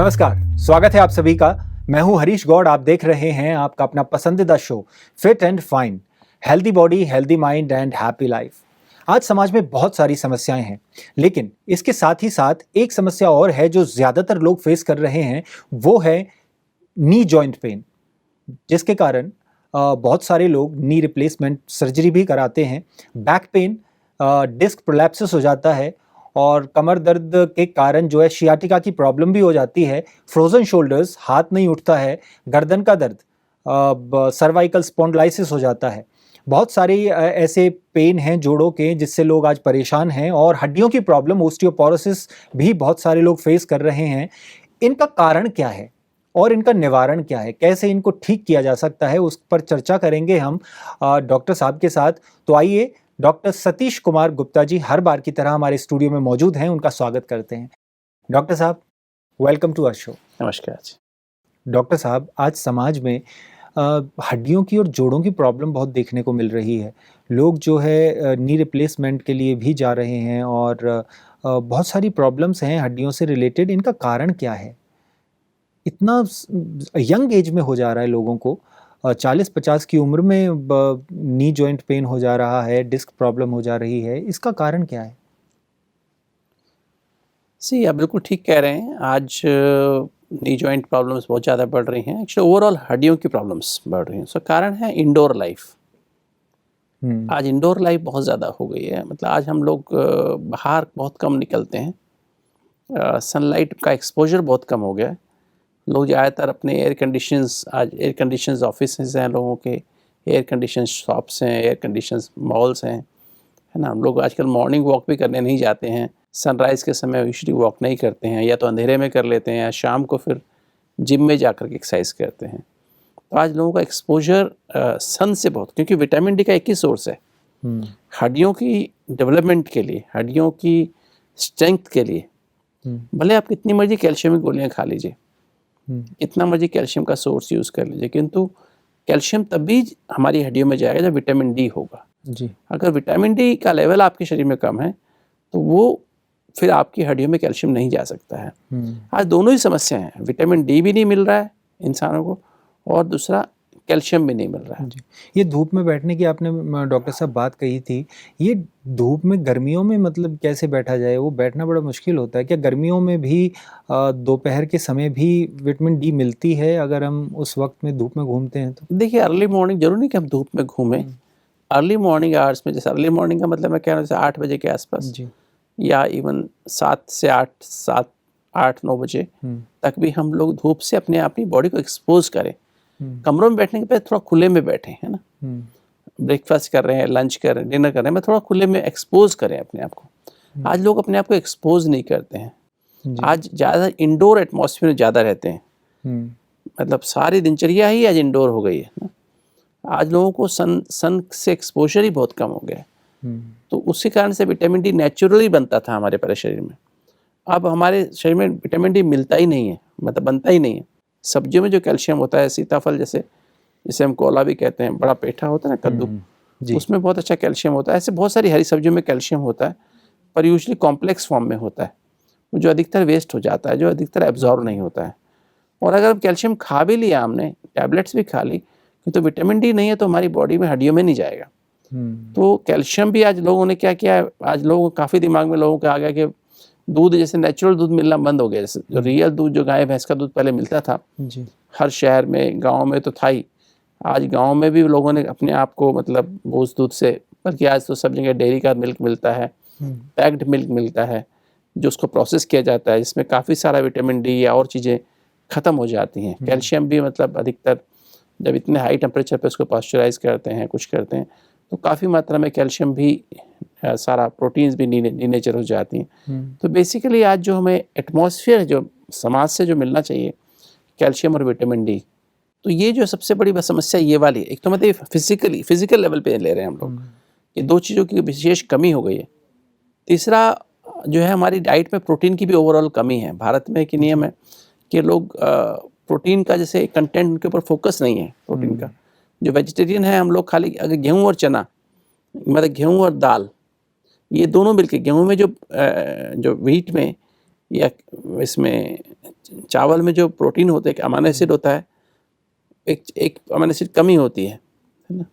नमस्कार, स्वागत है आप सभी का। मैं हूं हरीश गौड़। आप देख रहे हैं आपका अपना पसंदीदा show fit and fine, healthy body, healthy mind and happy life. आज समाज में बहुत सारी समस्याएं हैं, लेकिन इसके साथ ही साथ एक समस्या और है जो ज्यादातर लोग फेस कर रहे हैं, वो है नी जॉइंट पेन, जिसके कारण बहुत सारे लोग नी रिप्लेसमेंट सर्जरी भी कराते हैं। बैक पेन, डिस्क प्रोलैप्सिस हो जाता है और कमर दर्द के कारण जो है शियाटिका की प्रॉब्लम भी हो जाती है। फ्रोजन शोल्डर्स, हाथ नहीं उठता है। गर्दन का दर्द, सर्वाइकल स्पॉन्डिलाइसिस हो जाता है। बहुत सारे ऐसे पेन हैं जोड़ों के जिससे लोग आज परेशान हैं, और हड्डियों की प्रॉब्लम, ओस्टियोपोरोसिस भी बहुत सारे लोग फेस कर रहे हैं। इनका कारण क्या है और इनका निवारण क्या है, कैसे इनको ठीक किया जा सकता है, उस पर चर्चा करेंगे हम डॉक्टर साहब के साथ। तो आइए, डॉक्टर सतीश कुमार गुप्ता जी हर बार की तरह हमारे स्टूडियो में मौजूद हैं, उनका स्वागत करते हैं। डॉक्टर साहब, वेलकम टू आवर शो। नमस्कार जी। डॉक्टर साहब, आज समाज में हड्डियों की और जोड़ों की प्रॉब्लम बहुत देखने को मिल रही है। लोग जो है नी रिप्लेसमेंट के लिए भी जा रहे हैं, और बहुत सारी प्रॉब्लम्स हैं हड्डियों से रिलेटेड। इनका कारण क्या है? इतना यंग एज में हो जा रहा है लोगों को, 40-50 की उम्र में नी जॉइंट पेन हो जा रहा है, डिस्क प्रॉब्लम हो जा रही है। इसका कारण क्या है? आप बिल्कुल ठीक कह रहे हैं। आज नी जॉइंट प्रॉब्लम्स बहुत ज़्यादा बढ़ रही हैं। एक्चुअली ओवरऑल हड्डियों की प्रॉब्लम्स बढ़ रही हैं। सो कारण है इंडोर लाइफ। आज इंडोर लाइफ बहुत ज़्यादा हो गई है। मतलब आज हम लोग बाहर बहुत कम निकलते हैं। सनलाइट का एक्सपोजर बहुत कम हो गया है। लोग ज़्यादातर अपने एयर कंडीशंस ऑफिस हैं, लोगों के एयर कंडीशन शॉप्स हैं, एयर कंडीशन मॉल्स हैं, है ना। हम लोग आजकल मॉर्निंग वॉक भी करने नहीं जाते हैं। सनराइज़ के समय यूजुअली वॉक नहीं करते हैं, या तो अंधेरे में कर लेते हैं या शाम को फिर जिम में जाकर के एक्सरसाइज करते हैं। तो आज लोगों का एक्सपोजर सन से बहुत, क्योंकि विटामिन डी का एक ही सोर्स है हड्डियों की डेवलपमेंट के लिए, हड्डियों की स्ट्रेंथ के लिए। भले आप कितनी मर्जी कैल्शियम की गोलियाँ खा लीजिए, इतना मर्जी कैल्शियम का सोर्स यूज़ कर लीजिए, किंतु कैल्शियम तभी हमारी हड्डियों में जाएगा जब विटामिन डी होगा जी। अगर विटामिन डी का लेवल आपके शरीर में कम है तो वो फिर आपकी हड्डियों में कैल्शियम नहीं जा सकता है। आज दोनों ही समस्या हैं, विटामिन डी भी नहीं मिल रहा है इंसानों को, और दूसरा कैल्शियम भी नहीं मिल रहा है जी। ये धूप में बैठने की आपने डॉक्टर साहब बात कही थी। ये धूप में गर्मियों में मतलब कैसे बैठा जाए? वो बैठना बड़ा मुश्किल होता है। क्या गर्मियों में भी दोपहर के समय भी विटामिन डी मिलती है अगर हम उस वक्त में धूप में घूमते हैं तो? देखिए, अर्ली मॉर्निंग जरूरी नहीं कि हम धूप में घूमें। अर्ली मॉर्निंग आवर्स में, जैसे अर्ली मॉर्निंग का मतलब मैं कह रहा हूँ 8 बजे के आसपास जी, या इवन 7 से 8-9 बजे तक भी हम लोग धूप से अपनी बॉडी को एक्सपोज करें। कमरों में बैठने के पहले थोड़ा खुले में बैठें, है ना। ब्रेकफास्ट कर रहे हैं, लंच कर रहे हैं, डिनर कर रहे हैं, मैं थोड़ा खुले में एक्सपोज करें अपने आप को। आज लोग अपने आप को एक्सपोज नहीं करते हैं। आज ज़्यादा इंडोर एटमॉस्फेयर में ज़्यादा रहते हैं। मतलब सारी दिनचर्या ही आज इंडोर हो गई है ना। आज लोगों को सन से एक्सपोजर ही बहुत कम हो गया है। तो उसी कारण से विटामिन डी नेचुरली बनता था हमारे पूरे शरीर में। अब हमारे शरीर में विटामिन डी मिलता ही नहीं है, मतलब बनता ही नहीं है। सब्जियों में जो कैल्शियम होता है, सीताफल जैसे हम कोला भी कहते हैं, बड़ा पेठा होता है ना, कद्दू, उसमें बहुत अच्छा कैल्शियम होता है। ऐसे बहुत सारी हरी सब्जियों में कैल्शियम होता है, पर यूजुअली कॉम्प्लेक्स फॉर्म में होता है, जो अधिकतर वेस्ट हो जाता है, जो अधिकतर एब्जॉर्ब नहीं होता है। और अगर हम कैल्शियम खा भी लिया, हमने टैबलेट्स भी खा ली, तो विटामिन डी नहीं है तो हमारी बॉडी में, हड्डियों में नहीं जाएगा। तो कैल्शियम भी आज लोगों ने क्या किया है, आज लोगों काफ़ी दिमाग में लोगों का आ गया कि दूध, जैसे नेचुरल दूध मिलना बंद हो गया। जैसे जो रियल दूध, जो गाय भैंस का दूध पहले मिलता था जी, हर शहर में, गांव में तो था ही। आज गांव में भी लोगों ने अपने आप को, मतलब उस दूध से, बल्कि आज तो सब जगह डेयरी का मिल्क मिलता है, पैक्ड मिल्क मिलता है, जो उसको प्रोसेस किया जाता है, जिसमें काफ़ी सारा विटामिन डी या और चीज़ें ख़त्म हो जाती हैं। कैल्शियम भी, मतलब अधिकतर जब इतने हाई टेम्परेचर पर उसको पास्चराइज करते हैं, कुछ करते हैं, तो काफ़ी मात्रा में कैल्शियम भी, सारा प्रोटीन्स भी नीनेचर हो जाती हैं। तो बेसिकली आज जो हमें एटमॉस्फेयर, जो समाज से जो मिलना चाहिए, कैल्शियम और विटामिन डी, तो ये जो सबसे बड़ी समस्या ये वाली है। एक तो मतलब फिजिकल लेवल पे ले रहे हैं हम लोग, ये दो चीज़ों की विशेष कमी हो गई है। तीसरा जो है, हमारी डाइट में प्रोटीन की भी ओवरऑल कमी है। भारत में एक नियम है कि लोग प्रोटीन का, जैसे कंटेंट उनके ऊपर फोकस नहीं है प्रोटीन का। जो वेजिटेरियन है, हम लोग खाली अगर गेहूँ और चना, मतलब गेहूँ और दाल, ये दोनों मिलके, गेहूँ में जो व्हीट में या इसमें चावल में जो प्रोटीन होते हैं, अमीनो एसिड होता है, एक अमीनो एसिड कमी होती है ना,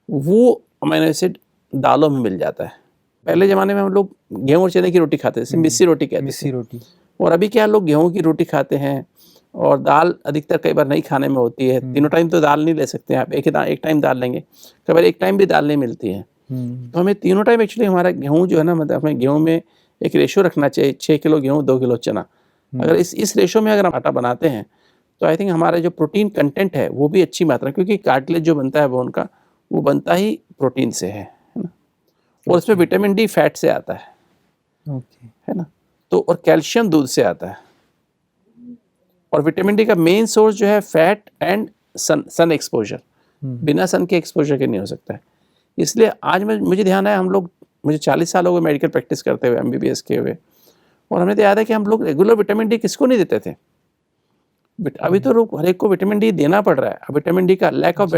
वो अमीनो एसिड दालों में मिल जाता है। पहले ज़माने में हम लोग गेहूँ और चने की रोटी खाते थे, मिस्सी रोटी कहते थे। मिस्सी रोटी। और अभी क्या लोग गेहूँ की रोटी खाते हैं, और दाल अधिकतर कई बार नहीं खाने में होती है। तीनों टाइम तो दाल नहीं ले सकते हैं आप, एक टाइम दाल लेंगे, कई बार एक टाइम भी दाल नहीं मिलती है। तो हमें तीनों टाइम एक्चुअली हमारा गेहूँ जो है ना, मतलब हमें गेहूँ में एक रेशो रखना चाहिए, 6 किलो गेहूँ 2 किलो चना। अगर इस रेशो में अगर हम आटा बनाते हैं तो आई थिंक हमारा जो प्रोटीन कंटेंट है वो भी अच्छी मात्रा, क्योंकि कार्टिलेज जो बनता है बोन का, वो बनता ही प्रोटीन से है ना। और उसमें विटामिन डी फैट से आता है, है ना। तो और कैल्शियम दूध से आता है, और विटामिन डी का मेन सोर्स जो है फैट एंड सन एक्सपोजर, बिना सन के एक्सपोजर के नहीं हो सकता है। इसलिए आज मुझे ध्यान है, हम लोग, मुझे 40 साल हो गए मेडिकल प्रैक्टिस करते हुए, MBBS के हुए, और हमें तो याद है कि हम लोग रेगुलर विटामिन डी किसको नहीं देते थे। अभी तो लोग हर एक को विटामिन डी देना पड़ रहा है। विटामिन डी का lack of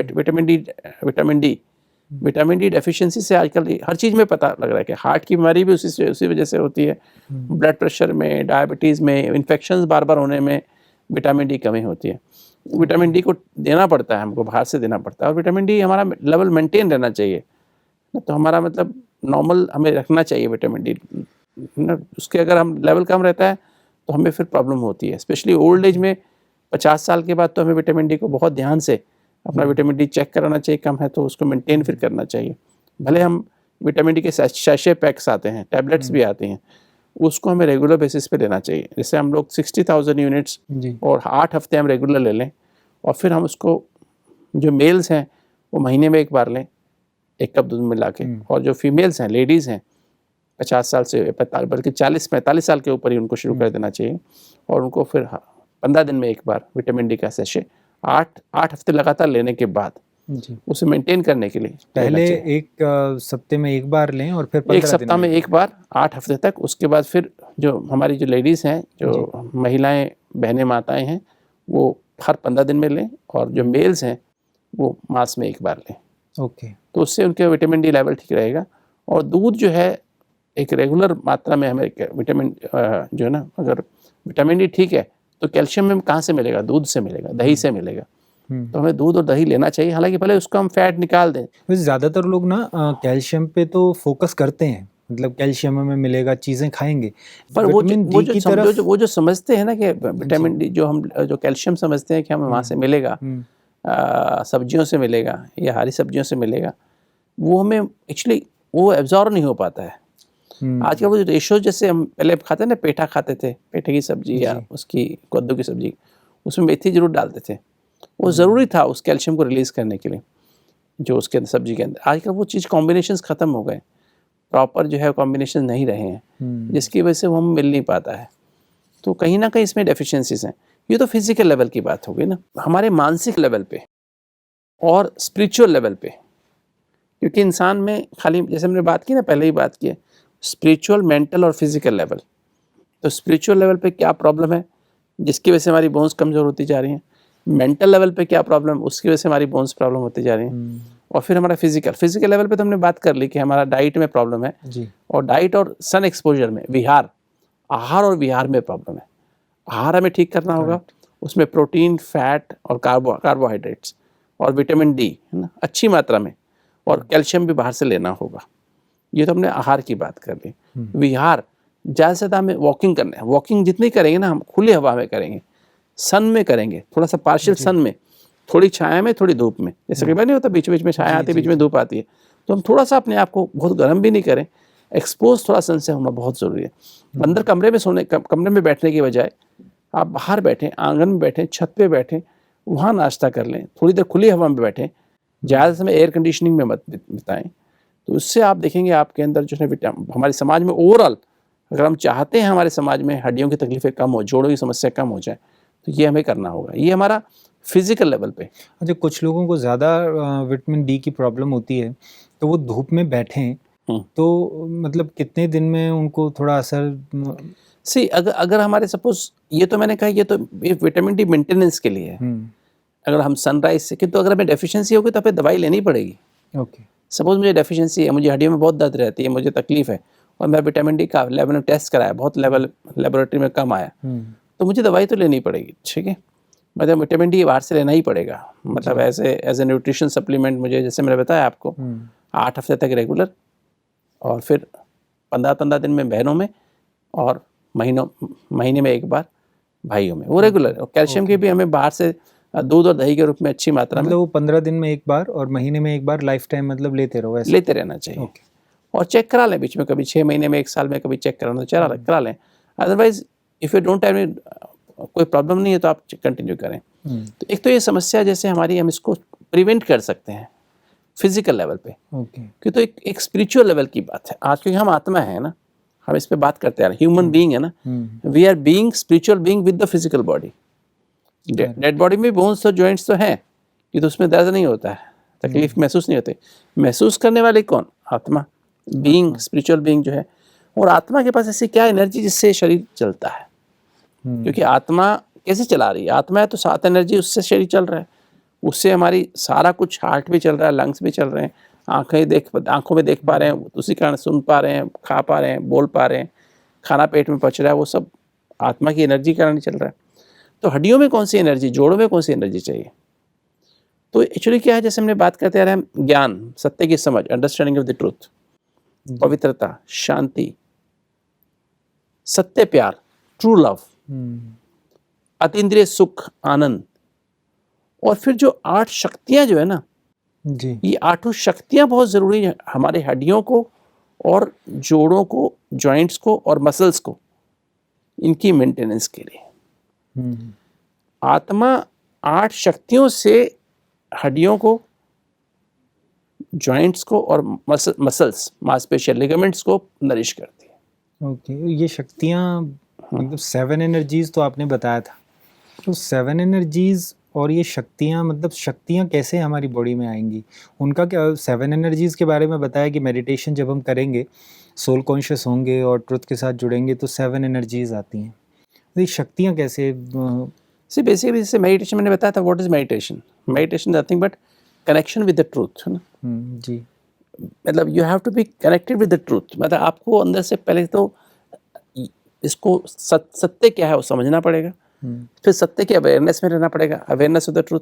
vitamin D deficiency से आजकल हर चीज़ में पता लग रहा है कि हार्ट की बीमारी भी उसी वजह से होती है, ब्लड प्रेशर में, डायबिटीज़ में, इन्फेक्शंस बार बार होने में विटामिन डी कमी होती है। विटामिन डी को देना पड़ता है, हमको बाहर से देना पड़ता है, और विटामिन डी हमारा लेवल मेंटेन रहना चाहिए, तो हमारा मतलब नॉर्मल हमें रखना चाहिए विटामिन डी ना। उसके अगर हम लेवल कम रहता है तो हमें फिर प्रॉब्लम होती है, स्पेशली ओल्ड एज में 50 साल के बाद। तो हमें विटामिन डी को बहुत ध्यान से अपना विटामिन डी चेक कराना चाहिए, कम है तो उसको मेंटेन फिर करना चाहिए। भले हम विटामिन डी के सैशे पैक्स आते हैं, टैबलेट्स भी आती हैं, उसको हमें रेगुलर बेसिस पे लेना चाहिए। जैसे हम लोग 60,000 यूनिट्स और 8 हफ्ते हम रेगुलर ले लें, और फिर हम उसको, जो मेल्स हैं वो महीने में एक बार लें 1 कप दूध मिला के, और जो फीमेल्स हैं, लेडीज़ हैं, 50 साल से बल्कि 40-45 साल के ऊपर ही उनको शुरू कर देना चाहिए, और उनको फिर 15 दिन में एक बार विटामिन डी का सेशे 8 हफ्ते लगातार लेने के बाद उसे मेंटेन करने के लिए पहले एक सप्ते में एक बार लें, और फिर 1 सप्ताह में एक बार 8 हफ्ते तक। उसके बाद फिर जो हमारी जो लेडीज़ हैं, जो महिलाएं, बहनें, माताएं हैं, वो हर 15 दिन में लें, और जो मेल्स हैं वो मास में एक बार लें। तो उससे उनके विटामिन डी लेवल ठीक रहेगा। और दूध जो है एक रेगुलर मात्रा में हमें विटामिन जो है ना, अगर विटामिन डी ठीक है तो कैल्शियम में कहाँ से मिलेगा? दूध से मिलेगा, दही से मिलेगा। तो हमें दूध और दही लेना चाहिए, हालांकि पहले उसको हम फैट निकाल दें। वैसे ज़्यादातर लोग ना कैल्शियम पे तो फोकस करते हैं, मतलब कैल्शियम हमें मिलेगा, चीज़ें खाएंगे, पर वो जो समझते हैं ना कि विटामिन डी जो कैल्शियम समझते हैं कि हमें वहाँ से मिलेगा, सब्जियों से मिलेगा या हरी सब्जियों से मिलेगा, वो हमें एक्चुअली वो एब्जॉर्ब नहीं हो पाता है। आजकल वो रेशो, जैसे हम पहले खाते ना, पेठा खाते थे, पेठे की सब्जी या उसकी कद्दू की सब्जी, उसमें मेथी जरूर डालते थे, वो ज़रूरी था उस कैल्शियम को रिलीज़ करने के लिए जो उसके अंदर सब्जी के अंदर। आजकल वो चीज़ कॉम्बिनेशंस ख़त्म हो गए, प्रॉपर जो है कॉम्बिनेशन नहीं रहे हैं, जिसकी वजह से वो हम मिल नहीं पाता है। तो कहीं ना कहीं इसमें डेफिशिएंसीज हैं। ये तो फिजिकल लेवल की बात हो गई ना। हमारे मानसिक लेवल पे और स्पिरिचुअल लेवल पे, क्योंकि इंसान में खाली, जैसे हमने बात की ना, पहले ही बात की है, स्पिरिचुअल, मेंटल और फिजिकल लेवल। तो स्पिरिचुअल लेवल पे क्या प्रॉब्लम है जिसकी वजह से हमारी बोन्स कमज़ोर होती जा रही हैं, मेंटल लेवल पे क्या प्रॉब्लम, उसकी वजह से हमारी बोन्स प्रॉब्लम होती जा रही हैं, और फिर हमारा फिजिकल लेवल पे तो हमने बात कर ली कि हमारा डाइट में प्रॉब्लम है जी। और डाइट और सन एक्सपोजर में, आहार और विहार में प्रॉब्लम है। आहार हमें ठीक करना होगा, उसमें प्रोटीन, फैट और कार्बोहाइड्रेट्स और विटामिन डी, है ना, अच्छी मात्रा में, और कैल्शियम भी बाहर से लेना होगा। ये तो हमने आहार की बात कर ली। विहार, ज़्यादा से ज़्यादा हमें वॉकिंग करना है। वॉकिंग जितनी करेंगे ना, हम खुली हवा में करेंगे, सन में करेंगे, थोड़ा सा पार्शियल सन में, थोड़ी छाया में, थोड़ी धूप में। जैसे कई बार नहीं होता, बीच बीच में छाया आती है, बीच में धूप आती है, तो हम थोड़ा सा अपने आप को बहुत गर्म भी नहीं करें, एक्सपोज थोड़ा सन से होना बहुत ज़रूरी है। अंदर कमरे में बैठने की बजाय आप बाहर बैठें, आंगन में बैठें, छत पे बैठें, वहाँ नाश्ता कर लें, थोड़ी देर खुली हवा में बैठें, ज़्यादा समय एयर कंडीशनिंग में मत बिताएं। तो उससे आप देखेंगे आपके अंदर जो है हमारे समाज में ओवरऑल, अगर हम चाहते हैं हमारे समाज में हड्डियों की तकलीफें कम हो, जोड़ों की समस्या कम हो जाए, तो ये हमें करना होगा। ये हमारा फिजिकल लेवल पे। अच्छा, कुछ लोगों को ज़्यादा विटामिन डी की प्रॉब्लम होती है, तो वो धूप में बैठें तो मतलब कितने दिन में उनको थोड़ा असर? अगर हमारे सपोज, ये तो मैंने कहा, ये तो विटामिन डी मेंटेनेंस के लिए है। अगर हम सनराइज से, किंतु अगर हमें डेफिशिएंसी होगी तो हमें दवाई लेनी पड़ेगी। सपोज मुझे डेफिशिएंसी है, मुझे हड्डियों में बहुत दर्द रहती है, मुझे तकलीफ है, और मैं विटामिन डी का लेवल टेस्ट कराया, बहुत लेवल लेबोरेटरी में कम आया, तो मुझे दवाई तो लेनी पड़ेगी, ठीक है, मतलब विटामिन डी बाहर से लेना ही पड़ेगा, मतलब एज ए न्यूट्रिशन सप्लीमेंट मुझे, जैसे मैंने बताया आपको, 8 हफ्ते तक रेगुलर, और फिर 15-15 दिन में बहनों में, और महीने में एक बार भाइयों में, वो रेगुलर। और कैल्शियम की भी हमें बाहर से दूध और दही के रूप में अच्छी मात्रा में, मतलब वो 15 दिन में एक बार और महीने में एक बार लाइफ टाइम मतलब लेते रहो ऐसे? लेते रहना चाहिए। और चेक करा लें बीच में, कभी 6 महीने में, 1 साल में कभी चेक कराना तो करा लें। Otherwise if you don't have कोई प्रॉब्लम नहीं है तो आप कंटिन्यू करें। तो एक तो ये समस्या जैसे हमारी, हम इसको प्रिवेंट कर सकते हैं फिजिकल लेवल पे, कि तो एक स्पिरिचुअल लेवल की बात है आज, क्योंकि हम आत्मा है ना, हम इस पे बात करते हैं, ह्यूमन बीइंग है ना, we are being spiritual being with the physical body. Dead body में बोन्स और जॉइंट्स तो हैं, कि तो उसमें दर्द नहीं होता है, तकलीफ महसूस नहीं होती। महसूस करने वाले कौन? आत्मा, बीइंग, स्पिरिचुअल बीइंग जो है। और आत्मा के पास ऐसी क्या एनर्जी जिससे शरीर चलता है, क्योंकि आत्मा कैसे चला रही है? आत्मा है तो 7 एनर्जी, उससे शरीर चल रहा है, उससे हमारी सारा कुछ, हार्ट भी चल रहा है, लंग्स भी चल रहे हैं, आंखों में देख पा रहे हैं, उसी कारण सुन पा रहे हैं, खा पा रहे हैं, बोल पा रहे हैं, खाना पेट में पच रहा है, वो सब आत्मा की एनर्जी के कारण चल रहा है। तो हड्डियों में कौन सी एनर्जी, जोड़ों में कौन सी एनर्जी चाहिए? तो एक्चुअली क्या है, जैसे हमने बात करते आ रहे हैं, ज्ञान, सत्य की समझ, अंडरस्टैंडिंग ऑफ द ट्रूथ, पवित्रता, शांति, सत्य प्यार, ट्रू लव, अतीन्द्रिय सुख, आनंद, और फिर जो 8 शक्तियां जो है ना जी, ये 8 शक्तियां बहुत जरूरी है हमारे हड्डियों को और जोड़ों को, जॉइंट्स को और मसल्स को, इनकी मेंटेनेंस के लिए। आत्मा 8 शक्तियों से हड्डियों को, जॉइंट्स को और मसल्स, मांसपेशियां, लिगामेंट्स को नरिश करती है। ओके, ये शक्तियाँ मतलब 7 एनर्जीज तो आपने बताया था, तो 7 एनर्जीज और ये शक्तियाँ, मतलब शक्तियाँ कैसे हमारी बॉडी में आएंगी, उनका क्या? 7 एनर्जीज के बारे में बताया कि मेडिटेशन जब हम करेंगे, सोल कॉन्शियस होंगे और ट्रुथ के साथ जुड़ेंगे तो 7 एनर्जीज आती हैं। तो ये शक्तियाँ कैसे? सी बेसिकली जैसे मेडिटेशन मैंने बताया था, what is meditation? Meditation is nothing but connection with the truth, है ना। जी, मतलब you have to be connected with the truth, मतलब आपको अंदर से पहले तो इसको सत्य क्या है वो समझना पड़ेगा, फिर सत्य की अवेयरनेस में रहना पड़ेगा, अवेयरनेस ऑफ द ट्रूथ,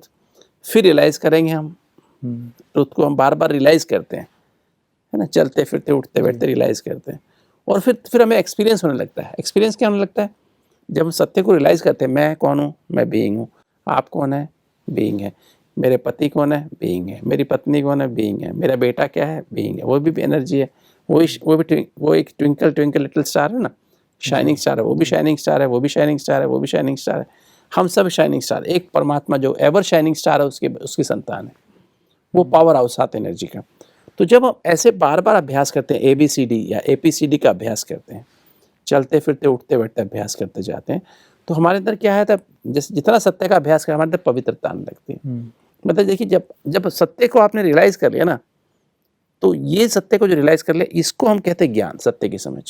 फिर रियलाइज करेंगे हम ट्रूथ को, हम बार बार रियलाइज करते हैं, है ना, चलते फिरते उठते बैठते रियलाइज करते हैं, और फिर हमें एक्सपीरियंस होने लगता है। एक्सपीरियंस क्या होने लगता है? जब हम सत्य को रियलाइज करते हैं, मैं कौन हूँ? मैं बीइंग हूँ। आप कौन है? बीइंग है। मेरे पति कौन है? बीइंग है। मेरी पत्नी कौन है? बीइंग है। मेरा बेटा क्या है? बीइंग है। वो भी एनर्जी है, वो एक ट्विंकल ट्विंकल लिटिल स्टार है ना, शाइनिंग स्टार है, वो भी शाइनिंग स्टार है, वो भी शाइनिंग स्टार है, वो भी शाइनिंग स्टार है, हम सब शाइनिंग स्टार। एक परमात्मा जो एवर शाइनिंग स्टार है उसकी संतान है, वो पावर हाउस 7 एनर्जी का। तो जब हम ऐसे बार बार अभ्यास करते हैं, ABCD या APCD का अभ्यास करते हैं, चलते फिरते उठते बैठते अभ्यास करते जाते हैं, तो हमारे अंदर क्या है, तब जितना सत्य का अभ्यास करें हमारे अंदर पवित्रता आने लगती है। मतलब देखिए, जब सत्य को आपने रियलाइज कर लिया ना, तो ये सत्य को जो रियलाइज कर लिया, इसको हम कहते हैं ज्ञान, सत्य की समझ।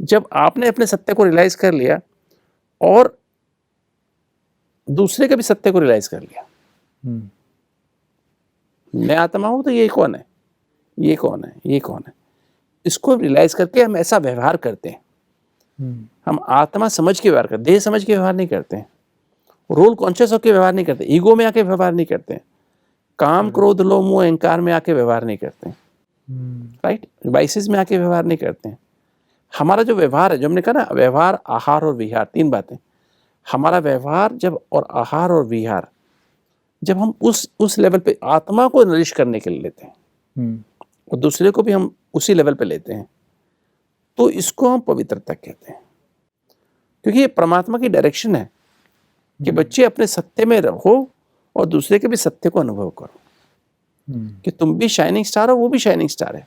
जब आपने अपने सत्य को रियलाइज कर लिया और दूसरे के भी सत्य को रियलाइज कर लिया, मैं आत्मा हूं तो ये कौन है, ये कौन है, ये कौन है, इसको रियलाइज करके हम ऐसा व्यवहार करते हैं। हम आत्मा समझ के व्यवहार करते, देह समझ के व्यवहार नहीं करते हैं, रोल कॉन्शियस होकर व्यवहार नहीं करते, ईगो में आके व्यवहार नहीं करते हैं, काम क्रोध लोभ मोह अहंकार में आके व्यवहार नहीं करते हैं, राइट, वाइसेस में आके व्यवहार नहीं करते हैं। हमारा जो व्यवहार है, जो हमने कहा ना, व्यवहार, आहार और विहार, 3 बातें। हमारा व्यवहार जब, और आहार और विहार, जब हम उस लेवल पे आत्मा को नरिश करने के लिए लेते हैं और दूसरे को भी हम उसी लेवल पे लेते हैं, तो इसको हम पवित्रता कहते हैं। क्योंकि ये परमात्मा की डायरेक्शन है कि बच्चे अपने सत्य में रहो और दूसरे के भी सत्य को अनुभव करो, कि तुम भी शाइनिंग स्टार हो, वो भी शाइनिंग स्टार है।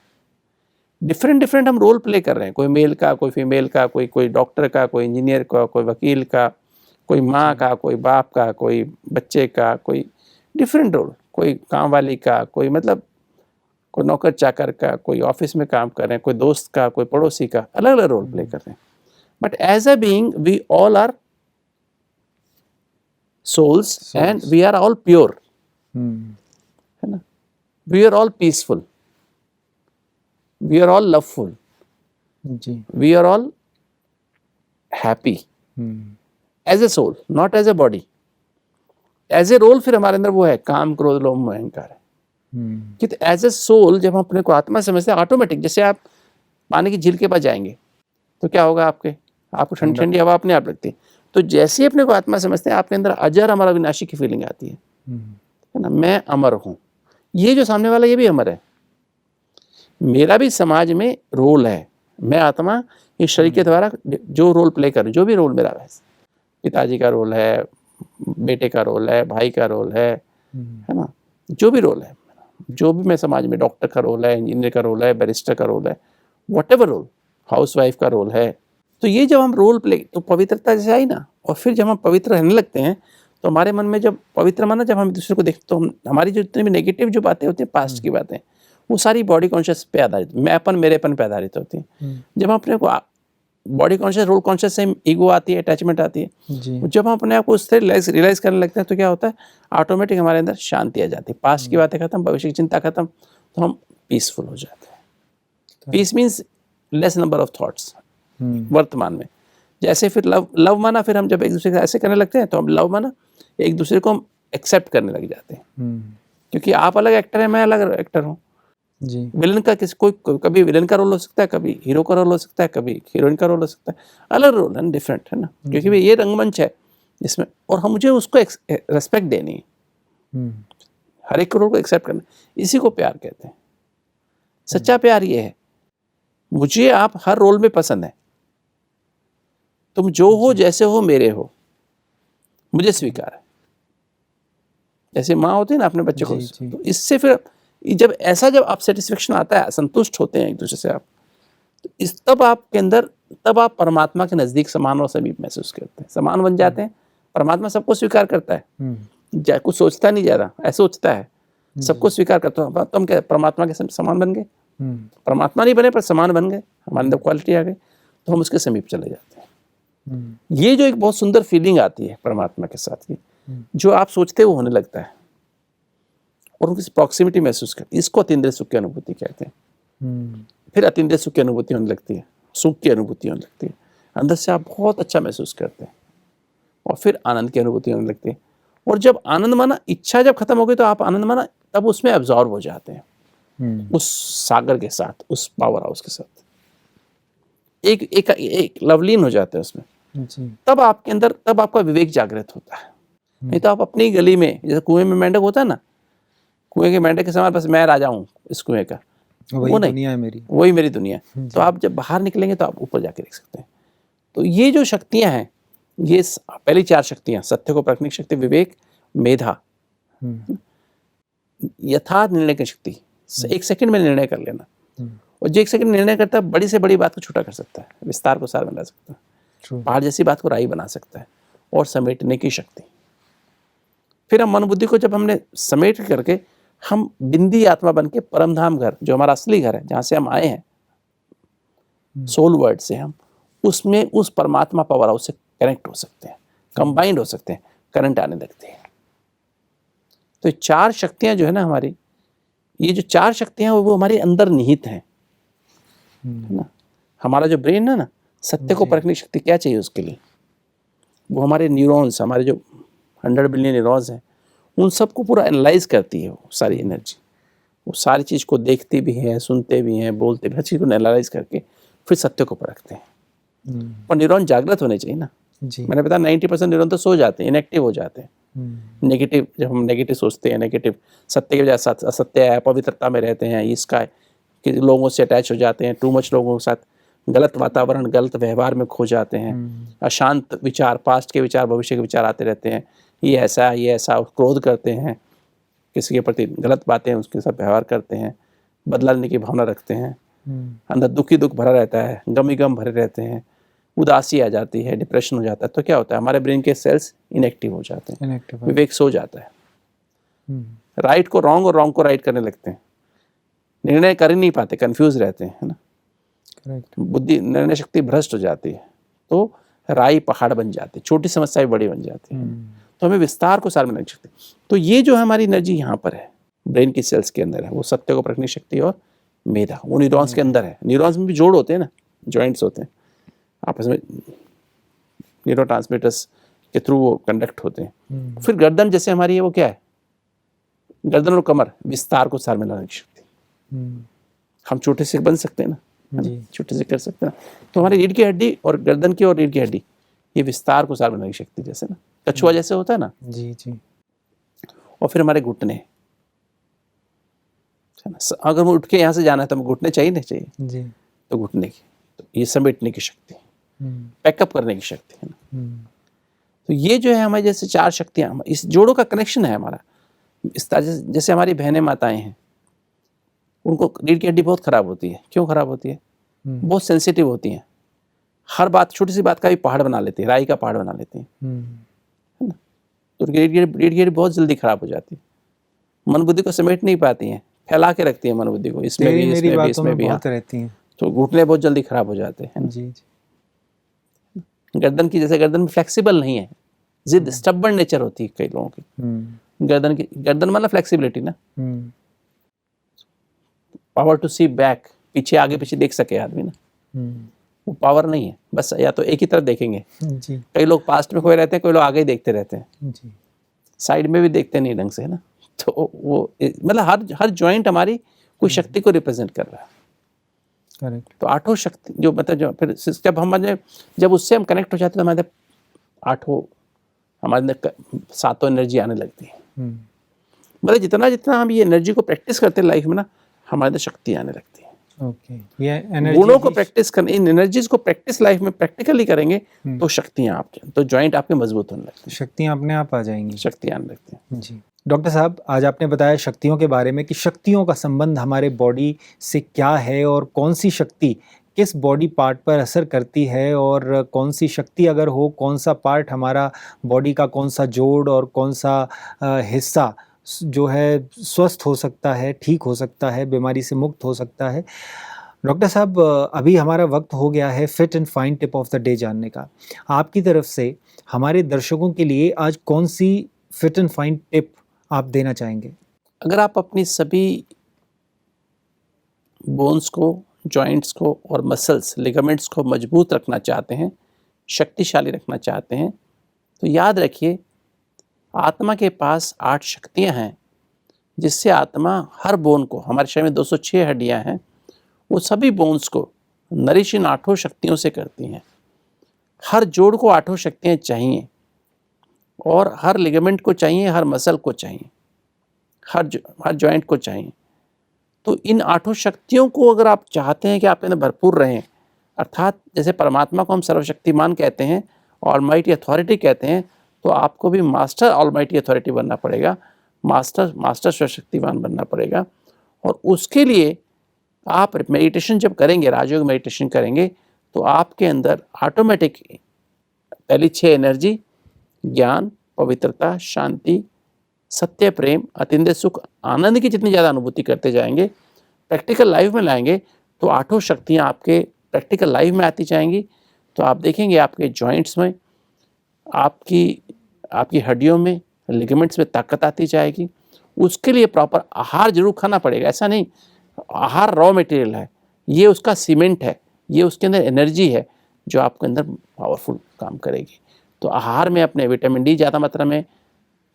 डिफरेंट हम रोल प्ले कर रहे हैं, कोई मेल का, कोई फीमेल का, कोई डॉक्टर का, कोई इंजीनियर का, कोई वकील का, कोई माँ का, कोई बाप का, कोई बच्चे का, कोई डिफरेंट रोल, कोई काम वाली का, कोई मतलब कोई नौकर चाकर का, कोई ऑफिस में काम कर रहे हैं, कोई दोस्त का, कोई पड़ोसी का, अलग अलग रोल प्ले कर रहे हैं। But as a being we all are souls and we are all pure, है ना, we are all peaceful, we are all loveful, जी, we are all happy, as a soul, not as a body. As a role फिर हमारे अंदर वो है काम, क्रोध, लोभ, मोह, अहंकार है। कि एज ए सोल जब हम अपने को आत्मा समझते हैं, ऑटोमेटिक जैसे आप पानी की झील के पास जाएंगे तो क्या होगा, आपको ठंडी ठंडी हवा अपने आप लगती है। तो जैसे ही अपने को आत्मा समझते हैं, आपके अंदर अजर अमर अविनाशी की फीलिंग आती है ना, मैं अमर हूँ, ये जो सामने वाला ये भी अमर है, मेरा भी समाज में रोल है, मैं आत्मा इस शरीर के द्वारा जो रोल प्ले कर, जो भी रोल मेरा है, पिताजी का रोल है, बेटे का रोल है, भाई का रोल है ना, जो भी रोल है, जो भी मैं समाज में, डॉक्टर का रोल है, इंजीनियर का रोल है, बैरिस्टर का रोल है, व्हाटएवर रोल, हाउसवाइफ का रोल है। तो ये जब हम रोल प्ले, तो पवित्रता जैसे आई ना, और फिर जब हम पवित्र रहने लगते हैं तो हमारे मन में जब पवित्र माना, जब हम दूसरे को देखते तो हमारी जो जितनी भी नेगेटिव जो बातें होती हैं, पास्ट की बातें, वो सारी बॉडी कॉन्शियस पे आधारित, मैंपन मेरेपन पे आधारित होती है। जब हम अपने को बॉडी कॉन्शियस, रोल कॉन्शियस से ईगो आती है, अटैचमेंट आती है, जब हम अपने आप को उससे रियलाइज करने लगते हैं तो क्या होता है, ऑटोमेटिक हमारे अंदर शांति आ जाती है, पास्ट की बातें खत्म, भविष्य की चिंता खत्म, तो हम पीसफुल हो जाते हैं। Peace means less number of thoughts वर्तमान में। जैसे फिर लव माना, फिर हम जब एक दूसरे को ऐसे करने लगते हैं तो हम लव माना एक दूसरे को हम एक्सेप्ट करने लग जाते हैं, क्योंकि आप अलग एक्टर हैं, मैं अलग एक्टर हूँ जी। विलन का कभी विलन का रोल हो सकता है, कभी हीरो का रोल हो सकता है, कभी हीरोइन का रोल हो सकता है, अलग रोल है, डिफरेंट है ना, क्योंकि ये रंगमंच है इसमें, और हम मुझे उसको रेस्पेक्ट देनी है, हर एक रोल को एक्सेप्ट करना, इसी को प्यार कहते हैं। सच्चा प्यार ये है, मुझे आप हर रोल में पसंद है, तुम जो हो जैसे हो मेरे हो, मुझे स्वीकार है। जैसे माँ होती है ना अपने बच्चे को, तो इससे फिर जब आप सेटिस्फेक्शन आता है, संतुष्ट होते हैं एक दूसरे से आप, तो तब आपके अंदर, तब आप परमात्मा के नजदीक समान और समीप महसूस करते हैं, समान बन जाते हैं। परमात्मा सबको स्वीकार करता है, कुछ सोचता नहीं ज्यादा, ऐसा सोचता है, सबको स्वीकार करता है। तुम क्या परमात्मा के समान बन गए, परमात्मा नहीं बने पर समान बन गए, हमारे अंदर क्वालिटी आ गई, तो हम उसके समीप चले जाते हैं। ये जो एक बहुत सुंदर फीलिंग आती है परमात्मा के साथ की, जो आप सोचते हो होने लगता है, और उनकी प्रॉक्सिमिटी महसूस करती है, इसको अतीन्द्रिय सुख की अनुभूति कहते हैं। फिर अतीन्द्रिय सुख की अनुभूति होने लगती है, सुख की अनुभूति होने लगती है, अंदर से आप बहुत अच्छा महसूस करते हैं, और फिर आनंद की अनुभूति होने लगती है। और जब आनंद माना, इच्छा जब खत्म हो गई तो आप आनंद माना, तब उसमें एब्जॉर्ब हो जाते हैं, उस सागर के साथ, उस पावर हाउस के साथ एक लवलीन हो जाते हैं उसमें। तब आपके अंदर, तब आपका विवेक जागृत होता है। नहीं तो आप अपनी गली में, जैसे कुएं में मेंढक होता है ना, कुएं के मेंढक के समान बस मैं राजा हूँ इस कुएं का, वो नहीं, दुनिया है मेरी, वही मेरी दुनिया। तो आप जब बाहर निकलेंगे तो आप ऊपर जाके देख सकते हैं। तो ये जो शक्तियां हैं, ये पहली 4 शक्तियां, सत्य को परखने की शक्ति, विवेक, मेधा, यथार्थ निर्णय की शक्ति, 1 सेकंड में निर्णय कर लेना, और जो 1 सेकंड निर्णय करता है, बड़ी से बड़ी बात को छोटा कर सकता है, विस्तार को सार बना सकता है, पहाड़ जैसी बात को राई बना सकता है, और समेटने की शक्ति। फिर हम मन बुद्धि को जब हमने समेट करके, हम बिंदी आत्मा बन के परमधाम घर, जो हमारा असली घर है, जहाँ से हम आए हैं, सोल वर्ड से, हम उसमें उस परमात्मा पावर हाउस से कनेक्ट हो सकते हैं, कंबाइंड हो सकते हैं, करंट आने लगती है। तो 4 शक्तियां जो है ना हमारी, ये जो 4 शक्तियां वो हमारे अंदर निहित हैं, है ना। हमारा जो ब्रेन है ना, सत्य को परखने की शक्ति क्या चाहिए उसके लिए, वो हमारे न्यूरॉन्स, हमारे जो 100 बिलियन न्यूरॉन्स हैं, उन सबको पूरा एनालाइज करती है वो सारी एनर्जी, वो सारी चीज़ को देखते भी हैं, सुनते भी हैं, बोलते भी, हर चीज़ को एनालाइज करके फिर सत्य को परखते हैं। पर न्यूरॉन जागृत होने चाहिए ना जी। मैंने बताया 90% न्यूरॉन तो सो जाते हैं, इनएक्टिव हो जाते हैं। नेगेटिव, जब हम नेगेटिव सोचते हैं, नेगेटिव, सत्य के बजाय असत्य है, पवित्रता में रहते हैं, इसका कि लोगों से अटैच हो जाते हैं, टू मच लोगों के साथ, गलत वातावरण, गलत व्यवहार में खो जाते हैं, अशांत विचार, पास्ट के विचार, भविष्य के विचार आते रहते हैं, ये ऐसा, क्रोध करते हैं, किसी के प्रति गलत बातें उसके साथ व्यवहार करते हैं, बदला लेने की भावना रखते हैं, अंदर दुख भरा रहता है, गम भरे रहते हैं, उदासी आ जाती है, डिप्रेशन हो जाता है। तो क्या होता है, हमारे ब्रेन के सेल्स इनएक्टिव हो जाते हैं, विवेक सो जाता है, राइट को रॉन्ग और रॉन्ग को राइट करने लगते हैं, निर्णय कर ही नहीं पाते, कंफ्यूज रहते हैं, है ना, बुद्धि, निर्णय शक्ति भ्रष्ट हो जाती है, तो राई पहाड़ बन जाती है, छोटी समस्याएं बड़ी बन जाती है, तो हमें विस्तार को सार में लग सकते। तो ये जो हमारी एनर्जी यहाँ पर है, ब्रेन की सेल्स के अंदर है, वो सत्य को परखने की शक्ति और मेधा, वो न्यूरॉन्स के अंदर है। न्यूरॉन्स में भी जोड़ होते हैं ना, जॉइंट्स होते हैं, आपस में न्यूरोट्रांसमीटर्स के थ्रू वो कंडक्ट होते हैं। फिर गर्दन जैसे हमारी है वो क्या है, गर्दन और कमर विस्तार को सार में लाने की शक्ति। हम छोटे से बन सकते हैं ना, छोटे से कर सकते हैं। तो हमारी रीढ़ की हड्डी और गर्दन की और रीढ़ की हड्डी ये विस्तार को सार बनाने की शक्ति, जैसे ना कछुआ जैसे होता है ना। जी। और फिर हमारे घुटने, है ना, अगर हम उठ के यहाँ से जाना है तो हमें घुटने चाहिए नहीं चाहिए जी। तो घुटने की, तो ये समेटने की शक्ति, पैकअप करने की शक्ति है ना। तो ये जो है हमारे जैसे 4 शक्तियाँ, इस जोड़ों का कनेक्शन है हमारा। इस तरह जैसे हमारी बहनें माताएं हैं, उनको रीढ़ की हड्डी बहुत खराब होती है। क्यों खराब होती है? बहुत सेंसिटिव होती हैं, हर बात, छोटी सी बात का भी पहाड़ बना लेती है, राई का पहाड़ बना लेती है ना। तो रीढ़ की हड्डी बहुत जल्दी खराब हो जाती है, मन बुद्धि को समेट नहीं पाती हैं, फैला के रखती है मन बुद्धि को, इसमें भी इसमें भी रहती हैं। तो घुटने बहुत जल्दी खराब हो जाते हैं जी। गर्दन की, जैसे गर्दन में फ्लेक्सिबल नहीं है, जिद स्टबर्न नेचर होती है कई लोगों की। गर्दन मतलब फ्लेक्सिबिलिटी ना, पावर टू सी बैक, पीछे आगे पीछे देख सके आदमी ना, वो पावर नहीं है। बस या तो एक ही तरफ देखेंगे जी। कई लोग पास्ट में खोए रहते हैं, कोई लोग आगे ही देखते रहते हैं जी। साइड में भी देखते नहीं ढंग से, है ना। तो वो मतलब हर जॉइंट हमारी कोई शक्ति को रिप्रेजेंट कर रहा है। करेक्ट। तो 8 शक्ति जो मतलब जो फिर जब उससे हम कनेक्ट हो जाते हैं तो हमारे 8 हमारे अंदर 7 एनर्जी आने लगती है। मतलब जितना जितना हम ये एनर्जी को प्रैक्टिस करते हैं लाइफ में ना, हमारे अंदर शक्ति आने लगती है। ओके। ये गुणों को प्रैक्टिस करने, इन एनर्जीज को प्रैक्टिस लाइफ में प्रैक्टिकली करेंगे तो शक्तियाँ आपके, तो जॉइंट आपके मजबूत होने लगती हैं, शक्तियाँ अपने आप आ जाएंगी, शक्तियाँ आने लगती हैं जी। डॉक्टर साहब, आज आपने बताया शक्तियों के बारे में कि शक्तियों का संबंध हमारे बॉडी से क्या है और कौन सी शक्ति किस बॉडी पार्ट पर असर करती है, और कौन सी शक्ति अगर हो, कौन सा पार्ट हमारा बॉडी का, कौन सा जोड़ और कौन सा हिस्सा जो है स्वस्थ हो सकता है, ठीक हो सकता है, बीमारी से मुक्त हो सकता है। डॉक्टर साहब, अभी हमारा वक्त हो गया है fit and fine tip of the day जानने का। आपकी तरफ से हमारे दर्शकों के लिए आज कौन सी फिट एंड फाइन टिप आप देना चाहेंगे? अगर आप अपनी सभी बोन्स को, जॉइंट्स को और मसल्स, लिगामेंट्स को मजबूत रखना चाहते हैं, शक्तिशाली रखना चाहते हैं, तो याद रखिए आत्मा के पास 8 शक्तियां हैं, जिससे आत्मा हर बोन को, हमारे शरीर में 206 हड्डियां हैं, वो सभी बोन्स को नरिश इन 8 शक्तियों से करती हैं। हर जोड़ को 8 शक्तियां चाहिए, और हर लिगामेंट को चाहिए, हर मसल को चाहिए, हर जॉइंट को चाहिए। तो इन 8 शक्तियों को अगर आप चाहते हैं कि आप इन्हें भरपूर रहें, अर्थात जैसे परमात्मा को हम सर्वशक्तिमान कहते हैं, ऑलमाइटी अथॉरिटी कहते हैं, तो आपको भी मास्टर ऑलमाइटी अथॉरिटी बनना पड़ेगा, मास्टर सर्वशक्तिमान बनना पड़ेगा। और उसके लिए आप मेडिटेशन जब करेंगे, राजयोग मेडिटेशन करेंगे, तो आपके अंदर ऑटोमेटिक पहली 6 एनर्जी, ज्ञान, पवित्रता, शांति, सत्य, प्रेम, अतिंद्रिय सुख, आनंद की जितनी ज़्यादा अनुभूति करते जाएंगे, प्रैक्टिकल लाइफ में लाएंगे, तो 8 शक्तियाँ आपके प्रैक्टिकल लाइफ में आती जाएंगी। तो आप देखेंगे आपके जॉइंट्स में, आपकी हड्डियों में, लिगामेंट्स में ताकत आती जाएगी। उसके लिए प्रॉपर आहार जरूर खाना पड़ेगा, ऐसा नहीं आहार रॉ मटेरियल है, ये उसका सीमेंट है, ये उसके अंदर एनर्जी है जो आपके अंदर पावरफुल काम करेगी। तो आहार में अपने विटामिन डी ज़्यादा मात्रा में,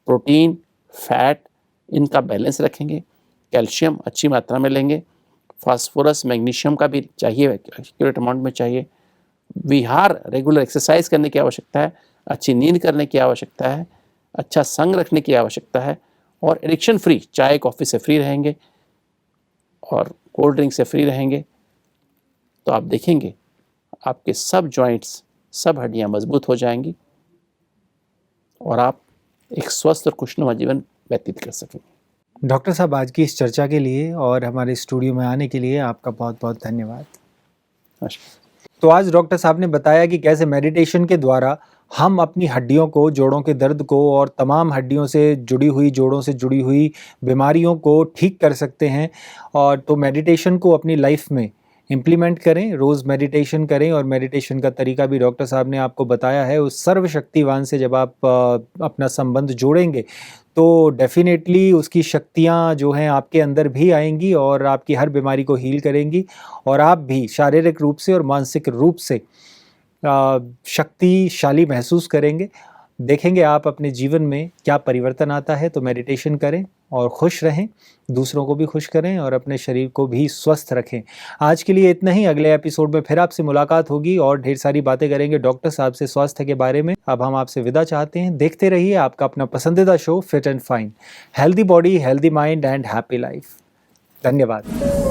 प्रोटीन, फैट, इनका बैलेंस रखेंगे, कैल्शियम अच्छी मात्रा में लेंगे, फास्फोरस, मैग्नीशियम का भी चाहिए, एक्यूरेट अमाउंट में चाहिए, विहार, रेगुलर एक्सरसाइज करने की आवश्यकता है, अच्छी नींद करने की आवश्यकता है, अच्छा संग रखने की आवश्यकता है, और एडिक्शन फ्री, चाय कॉफ़ी से फ्री रहेंगे और कोल्ड ड्रिंक से फ्री रहेंगे। तो आप देखेंगे आपके सब जॉइंट्स, सब हड्डियाँ मजबूत हो जाएंगी और आप एक स्वस्थ और खुशनुमा जीवन व्यतीत कर सकेंगे। डॉक्टर साहब, आज की इस चर्चा के लिए और हमारे स्टूडियो में आने के लिए आपका बहुत बहुत धन्यवाद। तो आज डॉक्टर साहब ने बताया कि कैसे मेडिटेशन के द्वारा हम अपनी हड्डियों को, जोड़ों के दर्द को और तमाम हड्डियों से जुड़ी हुई, जोड़ों से जुड़ी हुई बीमारियों को ठीक कर सकते हैं। और तो मेडिटेशन को अपनी लाइफ में इम्प्लीमेंट करें, रोज़ मेडिटेशन करें, और मेडिटेशन का तरीका भी डॉक्टर साहब ने आपको बताया है। उस सर्वशक्तिवान से जब आप अपना संबंध जोड़ेंगे तो डेफिनेटली उसकी शक्तियाँ जो हैं आपके अंदर भी आएंगी और आपकी हर बीमारी को हील करेंगी, और आप भी शारीरिक रूप से और मानसिक रूप से शक्तिशाली महसूस करेंगे। देखेंगे आप अपने जीवन में क्या परिवर्तन आता है। तो मेडिटेशन करें और खुश रहें, दूसरों को भी खुश करें और अपने शरीर को भी स्वस्थ रखें। आज के लिए इतना ही। अगले एपिसोड में फिर आपसे मुलाकात होगी और ढेर सारी बातें करेंगे डॉक्टर साहब से स्वास्थ्य के बारे में। अब हम आपसे विदा चाहते हैं। देखते रहिए आपका अपना पसंदीदा show fit and fine, healthy body, healthy mind and happy life. धन्यवाद।